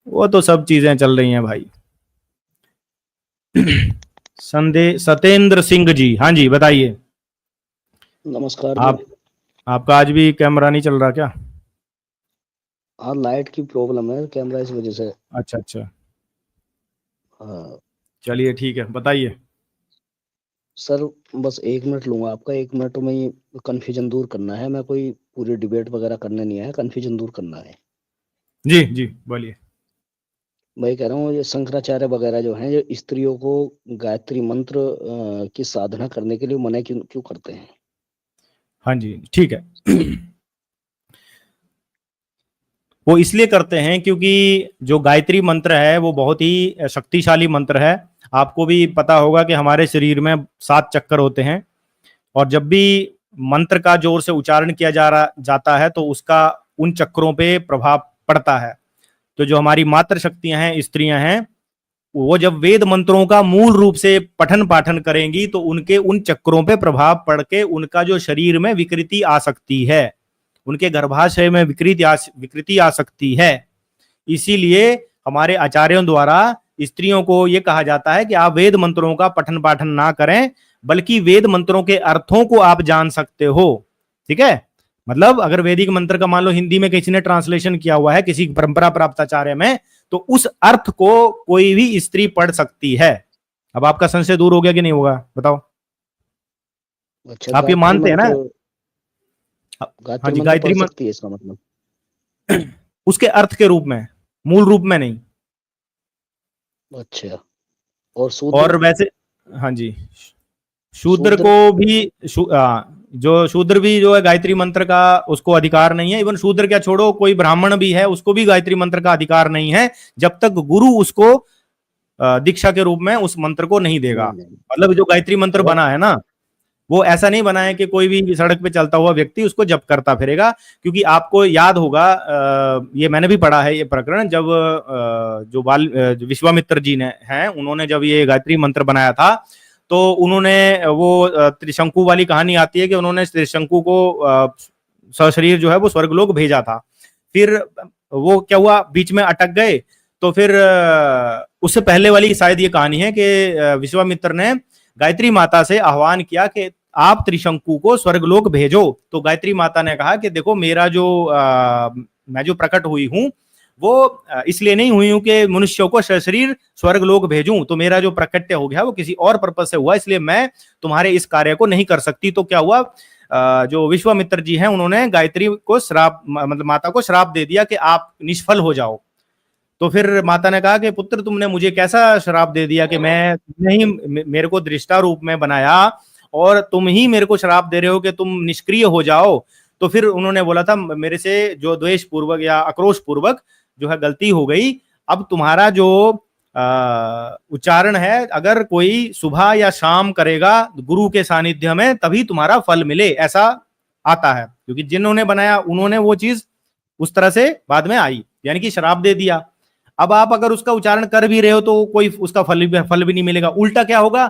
वो तो सब चीजें चल रही हैं भाई। सतेंद्र सिंह जी, हाँ जी बताइए। नमस्कार जी। आप आपका आज भी कैमरा नहीं चल रहा क्या? हाँ, लाइट की प्रॉब्लम है कैमरा इस वजह से। अच्छा अच्छा, हाँ चलिए ठीक है, बताइए। सर, बस 1 मिनट लूंगा आपका। 1 मिनट में ही कन्फ्यूजन दूर करना है। मैं कोई पूरी डिबेट वगैरह करने नहीं आया, कन्फ्यूजन दूर करना है। जी जी बोलिए। मैं ये कह रहा हूँ, ये शंकराचार्य वगैरह जो हैं, जो स्त्रियों को गायत्री मंत्र की साधना करने के लिए मना क्यों क्यों करते हैं? हाँ जी ठीक है। वो इसलिए करते हैं क्योंकि जो गायत्री मंत्र है वो बहुत ही शक्तिशाली मंत्र है। आपको भी पता होगा कि हमारे शरीर में 7 चक्कर होते हैं, और जब भी मंत्र का जोर से उच्चारण किया जाता है तो उसका उन चक्रों पे प्रभाव पड़ता है। तो जो हमारी मातृ शक्तियां हैं, स्त्रियां हैं, वो जब वेद मंत्रों का मूल रूप से पठन पाठन करेंगी तो उनके उन चक्रों पे प्रभाव पड़ के उनका जो शरीर में विकृति आ सकती है, उनके गर्भाशय में विकृति आ सकती है। इसीलिए हमारे आचार्यों द्वारा स्त्रियों को यह कहा जाता है कि आप वेद मंत्रों का पठन पाठन ना करें, बल्कि वेद मंत्रों के अर्थों को आप जान सकते हो। ठीक है, मतलब अगर वैदिक मंत्र का मान लो हिंदी में किसी ने ट्रांसलेशन किया हुआ है किसी परंपरा प्राप्त आचार्य में, तो उस अर्थ को कोई भी स्त्री पढ़ सकती है। अब आपका संशय दूर हो गया कि नहीं होगा, बताओ। अच्छा, आप ये गायत्री मानते हैं ना? मंत्र। हाँ गायत्री जी, मंत्र गायत्री पढ़ मंत्र सकती है इसका मतलब? उसके अर्थ के रूप में, मूल रूप में नहीं। अच्छा। और शूद्र? और वैसे, हाँ जी, शूद्र शूद्र? को भी जो शूद्र भी जो है गायत्री मंत्र का उसको अधिकार नहीं है। इवन शूद्र क्या छोड़ो, कोई ब्राह्मण भी है उसको भी गायत्री मंत्र का अधिकार नहीं है, जब तक गुरु उसको दीक्षा के रूप में उस मंत्र को नहीं देगा। नहीं नहीं। मतलब जो गायत्री मंत्र अगर बना है ना, वो ऐसा नहीं बना है कि कोई भी सड़क पे चलता हुआ व्यक्ति उसको जप करता फिरेगा। क्योंकि आपको याद होगा, ये मैंने भी पढ़ा है ये प्रकरण, जब जो विश्वामित्र जी ने हैं, उन्होंने जब ये गायत्री मंत्र बनाया था, तो उन्होंने वो त्रिशंकु वाली कहानी आती है कि उन्होंने त्रिशंकु को सशरीर जो है वो स्वर्गलोक भेजा था। फिर वो क्या हुआ, बीच में अटक गए। तो फिर उससे पहले वाली शायद ये कहानी है कि विश्वामित्र ने गायत्री माता से आह्वान किया कि आप त्रिशंकु को स्वर्गलोक भेजो। तो गायत्री माता ने कहा कि देखो, मेरा जो मैं जो प्रकट हुई हूं वो इसलिए नहीं हुई हूं कि मनुष्यों को शरीर स्वर्गलोक भेजूं, तो मेरा जो प्रकट्य हो गया वो किसी और पर्पज से हुआ, इसलिए मैं तुम्हारे इस कार्य को नहीं कर सकती। तो क्या हुआ, जो विश्वामित्र जी हैं उन्होंने गायत्री को श्राप, मतलब माता को श्राप दे दिया कि आप निष्फल हो जाओ। तो फिर माता ने कहा कि पुत्र, तुमने मुझे कैसा श्राप दे दिया कि मैं, नहीं, मेरे को दृष्टा रूप में बनाया और तुम ही मेरे को श्राप दे रहे हो कि तुम निष्क्रिय हो जाओ। तो फिर उन्होंने बोला था, मेरे से जो द्वेष पूर्वक या आक्रोश पूर्वक जो है गलती हो गई। अब तुम्हारा जो उच्चारण है, अगर कोई सुबह या शाम करेगा गुरु के सानिध्य में, तभी तुम्हारा फल मिले, ऐसा आता है। क्योंकि जिन्होंने बनाया उन्होंने वो चीज उस तरह से बाद में आई, यानी कि श्राप दे दिया। अब आप अगर उसका उच्चारण कर भी रहे हो तो कोई उसका फल भी नहीं मिलेगा। उल्टा क्या होगा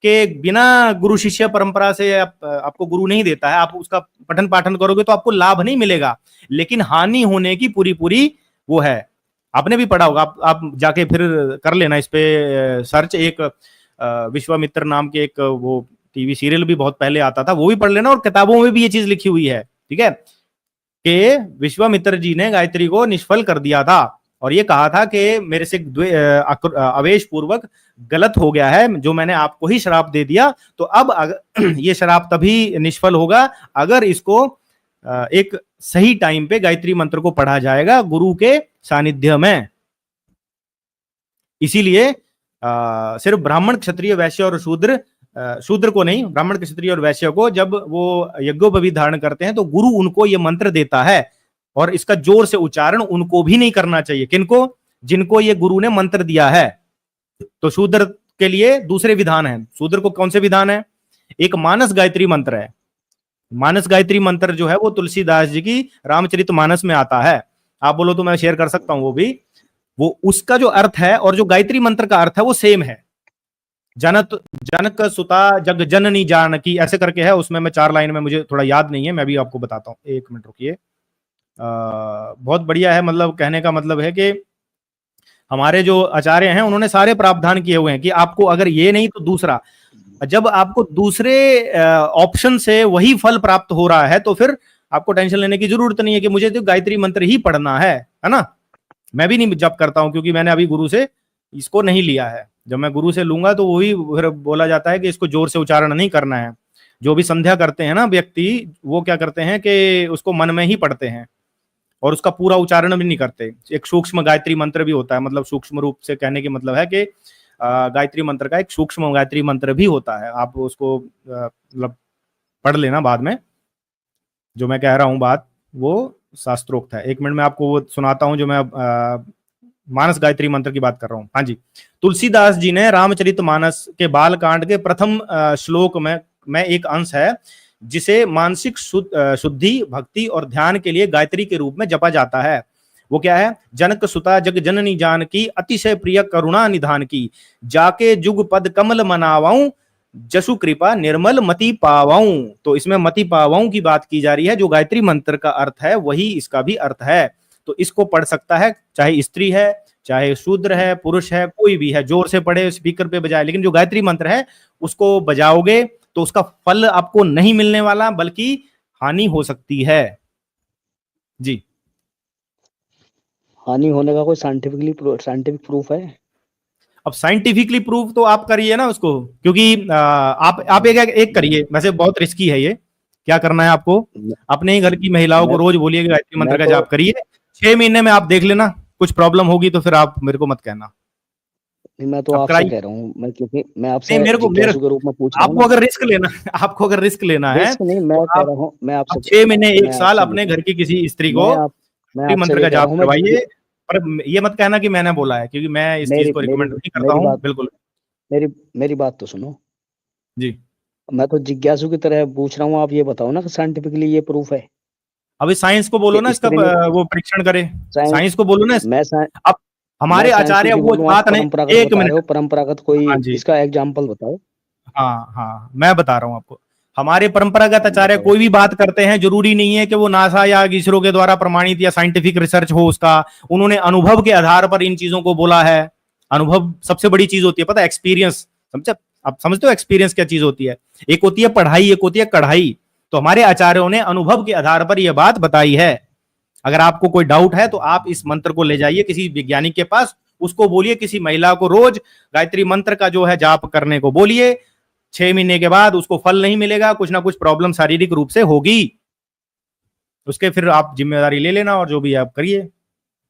कि बिना गुरु शिष्य परंपरा से आपको गुरु नहीं देता है, आप उसका पठन पाठन करोगे तो आपको लाभ नहीं मिलेगा, लेकिन हानि होने की पूरी पूरी वो है। आपने भी पढ़ा होगा, आप जाके फिर कर लेना इस पे सर्च। एक विश्वामित्र नाम के एक वो टीवी सीरियल भी बहुत पहले आता था, वो भी पढ़ लेना, और किताबों में भी ये चीज लिखी हुई है। ठीक है, कि विश्वामित्र जी ने गायत्री को निष्फल कर दिया था और ये कहा था कि मेरे से आवेश पूर्वक गलत हो गया है, जो मैंने आपको ही श्राप दे दिया। तो अब ये श्राप तभी निष्फल होगा अगर इसको एक सही टाइम पे गायत्री मंत्र को पढ़ा जाएगा गुरु के सानिध्य में। इसीलिए सिर्फ ब्राह्मण, क्षत्रिय, वैश्य और शूद्र, शूद्र को नहीं, ब्राह्मण, क्षत्रिय और वैश्य को जब वो यज्ञोपवीत धारण करते हैं तो गुरु उनको ये मंत्र देता है, और इसका जोर से उच्चारण उनको भी नहीं करना चाहिए। किनको? जिनको ये गुरु ने मंत्र दिया है। तो शूद्र के लिए दूसरे विधान है। शूद्र को कौन से विधान है? एक मानस गायत्री मंत्र है। मानस गायत्री मंत्र जो है वो तुलसीदास जी की रामचरितमानस में आता है। आप बोलो तो मैं शेयर कर सकता हूं वो भी। वो उसका जो अर्थ है और जो गायत्री मंत्र का अर्थ है वो सेम है। जनक सुता जग जननी जानकी, ऐसे करके है उसमें। मैं 4 लाइन में, मुझे थोड़ा याद नहीं है, मैं भी आपको बताता हूँ, 1 मिनट रुकिए। बहुत बढ़िया है। मतलब कहने का मतलब है कि हमारे जो आचार्य हैं उन्होंने सारे प्रावधान किए हुए हैं कि आपको अगर ये नहीं तो दूसरा, जब आपको दूसरे ऑप्शन से वही फल प्राप्त हो रहा है तो फिर आपको टेंशन लेने की जरूरत नहीं है कि मुझे तो गायत्री मंत्र ही पढ़ना है ना। मैं भी नहीं जप करता हूं क्योंकि मैंने अभी गुरु से इसको नहीं लिया है। जब मैं गुरु से लूंगा तो वही फिर बोला जाता है कि इसको जोर से उच्चारण नहीं करना है। जो भी संध्या करते हैं ना व्यक्ति, वो क्या करते हैं कि उसको मन में ही पढ़ते हैं और उसका पूरा उच्चारण भी नहीं करते। एक सूक्ष्म गायत्री मंत्र भी होता है, मतलब सूक्ष्म रूप से कहने की मतलब है कि गायत्री मंत्र का एक सूक्ष्म गायत्री मंत्र भी होता है। आप उसको मतलब पढ़ लेना बाद में, जो मैं कह रहा हूं बात वो शास्त्रोक्त है। 1 मिनट में आपको वो सुनाता हूं जो मैं मानस गायत्री मंत्र की बात कर रहा हूं। हाँ जी, तुलसीदास जी ने रामचरितमानस के बालकांड के प्रथम श्लोक में एक अंश है जिसे मानसिक शुद्धि, भक्ति और ध्यान के लिए गायत्री के रूप में जपा जाता है। वो क्या है? जनक सुता जग जननी जानकी, अतिशय प्रिय करुणा निधान की, जाके जुग पद कमल मनावाऊं, जसु कृपा निर्मल मति पावाऊं। तो इसमें मति पावाऊं की बात की जा रही है। जो गायत्री मंत्र का अर्थ है वही इसका भी अर्थ है। तो इसको पढ़ सकता है, चाहे स्त्री है, चाहे शूद्र है, पुरुष है, कोई भी है, जोर से पढ़े, स्पीकर पे बजाए। लेकिन जो गायत्री मंत्र है उसको बजाओगे तो उसका फल आपको नहीं मिलने वाला, बल्कि हानि हो सकती है। जी, हानि होने का कोई साइंटिफिक प्रूफ है? अब साइंटिफिकली प्रूफ तो आप करिए ना उसको, क्योंकि आप एक करिए। वैसे बहुत रिस्की है ये। क्या करना है आपको? अपने ही घर की महिलाओं को रोज बोलिए कि गायत्री मंत्र का जाप करिए। 6 महीने में आप देख लेना, कुछ प्रॉब्लम होगी तो फिर आप मेरे को मत कहना। मैं तो आपसे कह रहा हूँ, मैं क्योंकि मैं आपसे मेरे के रूप में पूछ रहा हूँ। आपको अगर रिस्क लेना है नहीं, मैं कह रहा हूँ, मैं आपसे 6 महीने 1 साल अपने घर की किसी स्त्री को गायत्री मंत्र का जाप करवाइए। पर ये मत कहना कि मैंने बोला है, क्योंकि मैं इस चीज को रिकमेंड नहीं करता हूँ बिल्कुल। मेरी बात तो सुनो जी। मैं तो जिज्ञासु की तरह पूछ रहा हूँ, आप ये बताओ ना कि साइंटिफिकली ये प्रूफ है? अभी साइंस को बोलो ना, इसका वो परीक्षण करे। साइंस को बोलो ना। अब हमारे आचार्य वो बात नहीं। 1 मिनट, परंपरागत कोई इसका एग्जाम्पल बताओ। हाँ, मैं बता रहा हूँ आपको। हमारे परंपरागत आचार्य कोई भी बात करते हैं, जरूरी नहीं है कि वो नासा या इसरो के द्वारा प्रमाणित या साइंटिफिक रिसर्च हो उसका। उन्होंने अनुभव के आधार पर इन चीजों को बोला है। अनुभव सबसे बड़ी चीज होती है, पता है? एक्सपीरियंस। समझे? आप समझते हो एक्सपीरियंस क्या चीज होती है? एक होती है पढ़ाई, एक होती है कढ़ाई। तो हमारे आचार्यों ने अनुभव के आधार पर यह बात बताई है। अगर आपको कोई डाउट है तो आप इस मंत्र को ले जाइए किसी वैज्ञानिक के पास, उसको बोलिए, किसी महिला को रोज गायत्री मंत्र का जो है जाप करने को बोलिए। 6 महीने के बाद उसको फल नहीं मिलेगा, कुछ ना कुछ प्रॉब्लम शारीरिक रूप से होगी। उसके फिर आप जिम्मेदारी ले लेना और जो भी आप करिए।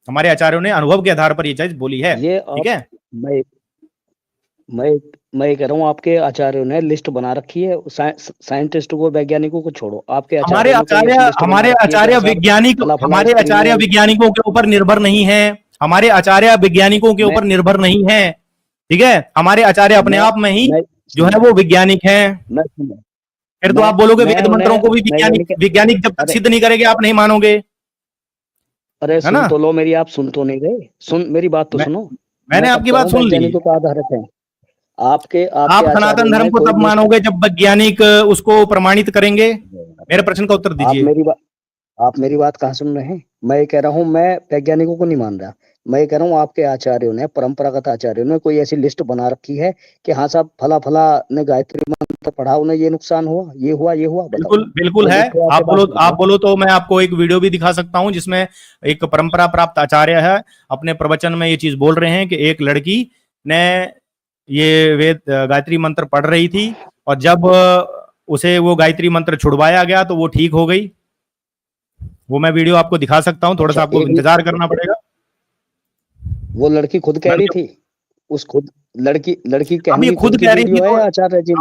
हमारे आचार्यों ने अनुभव के आधार पर ये चीज बोली है। ठीक है? मैं कह रहा हूँ, आपके आचार्यों ने लिस्ट बना रखी है। साइंटिस्ट को, वैज्ञानिकों को छोड़ो, आपके हमारे आचार्य वैज्ञानिकों के ऊपर निर्भर नहीं है। हमारे आचार्य वैज्ञानिकों के ऊपर निर्भर नहीं है। ठीक है? हमारे आचार्य अपने आप में ही जो है वो वैज्ञानिक हैं। फिर तो आप बोलोगे वेद मंत्रों को भी वैज्ञानिक जब तक सिद्ध नहीं करेंगे आप नहीं मानोगे। अरे सुन तो लो मेरी, आप सुन तो नहीं गए। मेरी बात तो सुनो। मैंने आपकी बात सुन ली। तो आधारित है आप सनातन धर्म को तब मानोगे जब वैज्ञानिक उसको प्रमाणित करेंगे। मेरे प्रश्न का उत्तर दीजिए। आप मेरी बात कहाँ सुन रहे हैं? मैं कह रहा हूँ, मैं वैज्ञानिकों को नहीं मान रहा। मैं कह रहा हूँ, आपके आचार्यों ने, परंपरागत आचार्यों ने कोई ऐसी लिस्ट बना रखी है कि हाँ साहब, फला फला ने गायत्री मंत्र पढ़ा, उन्हें ये नुकसान हुआ, ये हुआ, ये हुआ। बिल्कुल है। आप बोलो तो मैं आपको एक वीडियो भी दिखा सकता हूँ जिसमें एक परंपरा प्राप्त आचार्य है, अपने प्रवचन में ये चीज बोल रहे हैं कि एक लड़की ने ये वेद गायत्री मंत्र पढ़ रही थी और जब उसे वो गायत्री मंत्र छुड़वाया गया तो वो ठीक हो गई। वो मैं वीडियो आपको दिखा सकता हूँ, थोड़ा सा आपको इंतजार करना पड़ेगा। वो लड़की खुद कह रही थी, लड़की खुद कह रही थी तो आचार्य जी।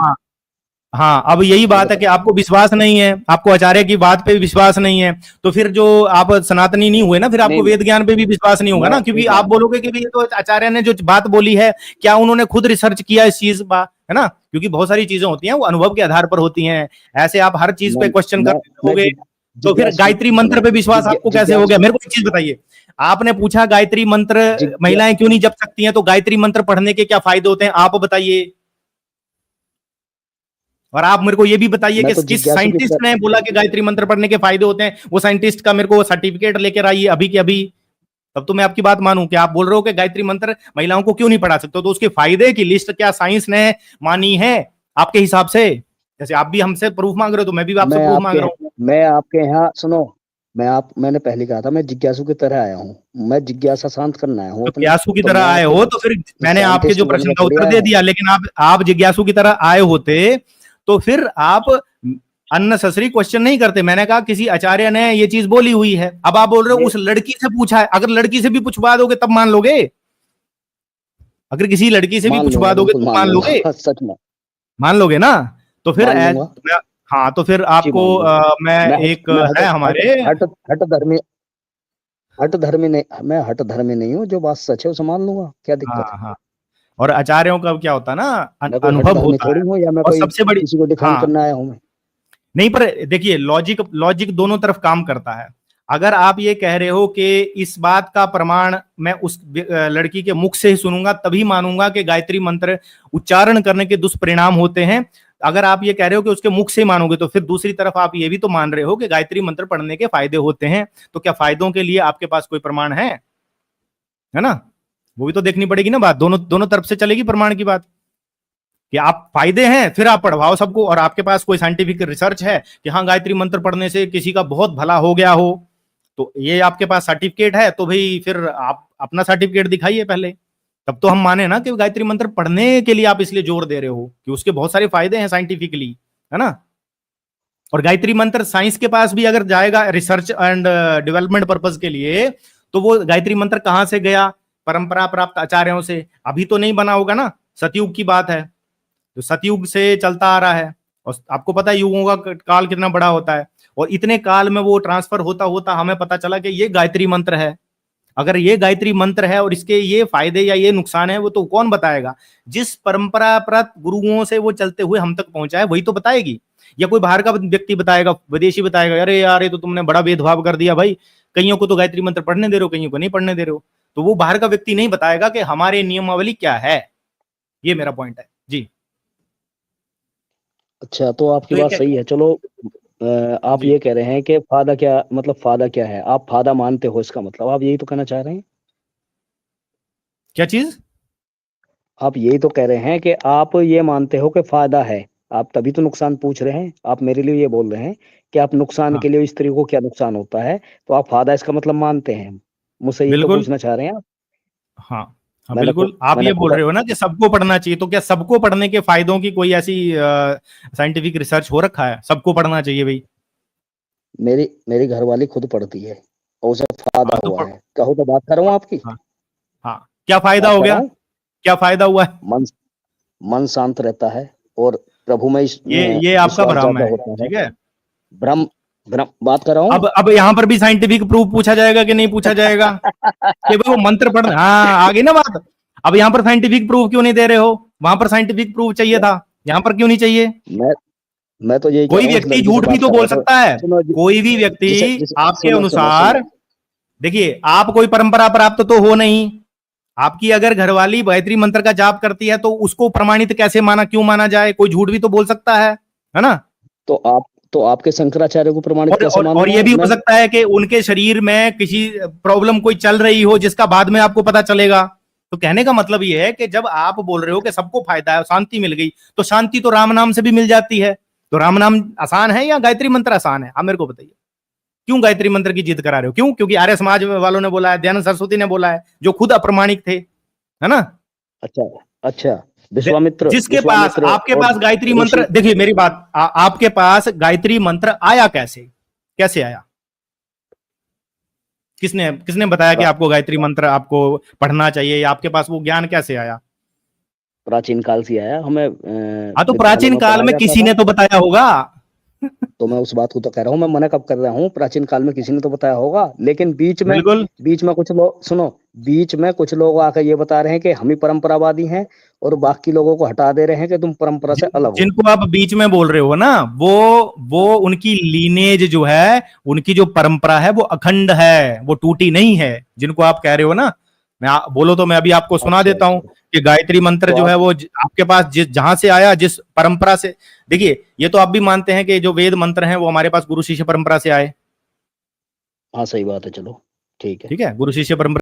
हाँ, अब यही बात है कि आपको विश्वास नहीं है, आपको आचार्य की बात पे विश्वास नहीं है, तो फिर जो आप सनातनी नहीं हुए ना, फिर आपको वेद ज्ञान पे भी विश्वास नहीं होगा ना, क्योंकि आप बोलोगे कि ये तो आचार्य ने जो बात बोली है, क्या उन्होंने खुद रिसर्च किया इस चीज पर, है ना? क्योंकि बहुत सारी चीजें होती हैं वो अनुभव के आधार पर होती हैं। ऐसे आप हर चीज पे क्वेश्चन करोगे तो फिर गायत्री मंत्र पे विश्वास आपको कैसे हो गया? मेरे को एक चीज बताइए। आपने पूछा गायत्री मंत्र महिलाएं क्यों नहीं जप सकती हैं, तो गायत्री मंत्र पढ़ने के क्या फायदे होते हैं आप बताइए। और आप मेरे को ये भी बताइए कि किस साइंटिस्ट ने बोला कि गायत्री मंत्र पढ़ने के फायदे होते हैं। वो साइंटिस्ट का मेरे को सर्टिफिकेट लेकर आइए अभी के अभी। तब तो मैं आपकी बात मानूं कि आप बोल रहे हो कि गायत्री मंत्र महिलाओं को क्यों नहीं पढ़ा सकते, तो उसके फायदे की लिस्ट क्या साइंस ने मानी है आपके हिसाब से? जैसे आप भी हमसे प्रूफ मांग रहे हो तो मैं भी आपसे मैं प्रूफ मांग रहा हूँ। मैं आपके यहाँ सुनो, मैंने पहले कहा था मैं जिज्ञासु की तरह आया हूँ, मैं जिज्ञासा शांत करना आया हूँ तो अपनी। जिज्ञासु की तो तरह मैं आए आपके हो तो फिर मैंने आपके जो साइंटिस्ट प्रश्न बनकर का थोड़ी उत्तर आया दे हूँ। दिया, लेकिन आप जिज्ञासु की तरह आए होते तो फिर आप अननेसेसरी क्वेश्चन नहीं करते। मैंने कहा किसी आचार्य ने ये चीज बोली हुई है, अब आप बोल रहे हो ये उस लड़की से पूछा है। अगर लड़की से भी पूछवा दोगे तब मान लोगे? अगर किसी लड़की से भी मान पूछवा लूंगा, दोगे बिल्कुल तो मान मान लोगे? लूंगा सच में मान लोगे ना? तो फिर मान लूंगा। हाँ, तो फिर जी आपको मान लूंगा। मैं एक मैं हट है हट हमारे। हट हट धर्मी हट धर्मी नहीं, मैं हट धर्मी नहीं हूँ, जो बात सच है उसे मान लूंगा, क्या हाँ दिक्कत है। हाँ। और आचार्यों का क्या होता है ना, मैं कोई हट अनुभव धर्मी होता थोड़ी है। हूँ, या मैं और कोई सबसे बड़ी, किसी को डिफाइन हाँ, करने आया हूँ मैं। नहीं पर देखिए लॉजिक लॉजिक दोनों तरफ काम करता है। अगर आप ये कह रहे हो कि इस बात का प्रमाण मैं उस लड़की के मुख से ही सुनूंगा तभी मानूंगा कि गायत्री मंत्र उच्चारण करने के दुष्परिणाम होते हैं, अगर आप ये कह रहे हो कि उसके मुख से ही मानोगे तो फिर दूसरी तरफ आप ये भी तो मान रहे हो कि गायत्री मंत्र पढ़ने के फायदे होते हैं। तो क्या फायदों के लिए आपके पास कोई प्रमाण है ना? वो भी तो देखनी पड़ेगी ना बात, दोनों दोनों तरफ से चलेगी प्रमाण की बात। कि आप फायदे हैं फिर आप पढ़वाओ सबको, और आपके पास कोई साइंटिफिक रिसर्च है कि हाँ गायत्री मंत्र पढ़ने से किसी का बहुत भला हो गया हो, तो ये आपके पास सर्टिफिकेट है तो भाई फिर आप अपना सर्टिफिकेट दिखाइए पहले, तब तो हम माने ना कि गायत्री मंत्र पढ़ने के लिए आप इसलिए जोर दे रहे हो कि उसके बहुत सारे फायदे हैं साइंटिफिकली, है ना? और गायत्री मंत्र साइंस के पास भी अगर जाएगा रिसर्च एंड डेवलपमेंट पर्पज के लिए, तो वो गायत्री मंत्र कहां से गया? परंपरा प्राप्त आचार्यों से। अभी तो नहीं बना होगा ना, सतयुग की बात है, तो सतयुग से चलता आ रहा है। और आपको पता है युगों का काल कितना बड़ा होता है, और इतने काल में वो ट्रांसफर होता होता हमें पता चला कि ये गायत्री मंत्र है। अगर ये गायत्री मंत्र है और इसके ये फायदे या ये नुकसान है, वो तो कौन बताएगा? जिस परंपरागत गुरुओं से वो चलते हुए हम तक पहुंचा है वही तो बताएगी, या कोई बाहर का व्यक्ति बताएगा, विदेशी बताएगा अरे यार ये तो तुमने बड़ा भेदभाव कर दिया भाई, कईयों को तो गायत्री मंत्र पढ़ने दे रहे हो, कईयों को नहीं पढ़ने दे रहे हो। तो वो बाहर का व्यक्ति नहीं बताएगा कि हमारे नियमावली क्या है। ये मेरा पॉइंट है जी। अच्छा, तो आपकी तो ये बात क्या सही है, चलो। आप जी, ये कह रहे हैं कि फायदा क्या, मतलब फायदा क्या है, आप फायदा मानते हो, इसका मतलब आप यही तो कहना चाह रहे हैं। क्या चीज? आप यही तो कह रहे हैं कि आप ये मानते हो कि फायदा है, आप तभी तो नुकसान पूछ रहे हैं। आप मेरे लिए ये बोल रहे हैं कि आप नुकसान हाँ के लिए, स्त्री को क्या नुकसान होता है, तो आप फायदा इसका मतलब मानते हैं, मुझसे यही तो बिल्कुल। पूछना चाह रहे हैं आप। हाँ हाँ बिल्कुल, आप मैंने ये बोल खुद रहे हो ना कि सबको पढ़ना चाहिए, तो क्या सबको पढ़ने के फायदों की कोई ऐसी साइंटिफिक रिसर्च हो रखा है सबको पढ़ना चाहिए भाई? मेरी मेरी घरवाली खुद पढ़ती है और उसे हाँ फायदा तो हुआ है, कहो तो बात कर रहा हूँ आपकी। हाँ हाँ, क्या फायदा बात हो कर रहा गया? हूँ। क्या फायदा हुआ है? मन मन शांत रहता है, और प्रभु में ये आपका विश्वास भ्रम ज्यादा है, होता है। ठीक है। भ्रम भ्रम बात कर रहा हूँ। अब यहाँ पर भी साइंटिफिक प्रूफ पूछा जाएगा कि नहीं पूछा जाएगा कि भाई वो मंत्र पढ़, हाँ आ गई ना बात। अब यहाँ पर साइंटिफिक प्रूफ क्यों नहीं दे रहे हो? वहां पर साइंटिफिक प्रूफ चाहिए था, यहाँ पर क्यों नहीं चाहिए? मैं मैं तो यही कह कोई रहा हूँ, उस व्यक्ति लड़की से झूठ भी बात तो कर बोल रहा था। सकता है। सुनो कोई भी व्यक्ति जिसे जिसे आपके सुनो सुनो सुनो। अनुसार, देखिए आप कोई परंपरा प्राप्त तो हो नहीं, आपकी अगर घरवाली गायत्री मंत्र का जाप करती है तो उसको प्रमाणित कैसे माना, क्यों माना जाए? कोई झूठ भी तो बोल सकता है ना? तो आप तो आपके शंकराचार्य को प्रमाणित कैसे और मानूंगा ये भी हो मैं। सकता है कि उनके शरीर में किसी प्रॉब्लम कोई चल रही हो जिसका बाद में आपको पता चलेगा। तो कहने का मतलब ये है कि जब आप बोल रहे हो कि सबको फायदा है, शांति मिल गई, तो शांति तो राम नाम से भी मिल जाती है। तो राम नाम आसान है या गायत्री मंत्र आसान है? आप मेरे को बताइए, क्यों गायत्री मंत्र की जिद करा रहे हो? क्यों? क्योंकि आर्य समाज वालों ने बोला है, दयानंद सरस्वती ने बोला है, जो खुद अप्रमाणिक थे, है ना? अच्छा अच्छा। विश्वामित्र जिसके पास, विश्वामित्र आपके और पास गायत्री ऋषि। मंत्र, देखिए मेरी बात, आपके पास गायत्री मंत्र आया कैसे? कैसे आया? किसने किसने बताया कि प्रा, आपको गायत्री मंत्र आपको पढ़ना चाहिए, या आपके पास वो ज्ञान कैसे आया? प्राचीन काल से आया, हमें हाँ तो विद्यालय प्राचीन में काल पढ़ाया में जाता किसी था। ने तो बताया होगा। तो मैं उस बात को तो कह रहा हूँ, मैं मना कब कर रहा हूँ, प्राचीन काल में किसी ने तो बताया होगा, लेकिन बिल्कुल। बीच में कुछ लोग, सुनो, बीच में कुछ लोग आकर ये बता रहे हैं कि हम ही परंपरावादी हैं, और बाकी लोगों को हटा दे रहे हैं कि तुम परंपरा से अलग हो। जिनको आप बीच में बोल रहे हो ना, वो उनकी लीनेज जो है, उनकी जो परंपरा है वो अखंड है, वो टूटी नहीं है, जिनको आप कह रहे हो ना। बोलो तो मैं अभी आपको सुना अच्छा देता हूं अच्छा। कि गायत्री मंत्र तो जो है आप, वो आपके पास जिस जहां से आया, जिस परंपरा से, देखिए ये तो आप भी मानते हैं कि जो वेद मंत्र हैं वो हमारे पास गुरु शिष्य परंपरा से आए। हाँ सही बात है, चलो ठीक है। ठीक है, गुरु शिष्य परंपरा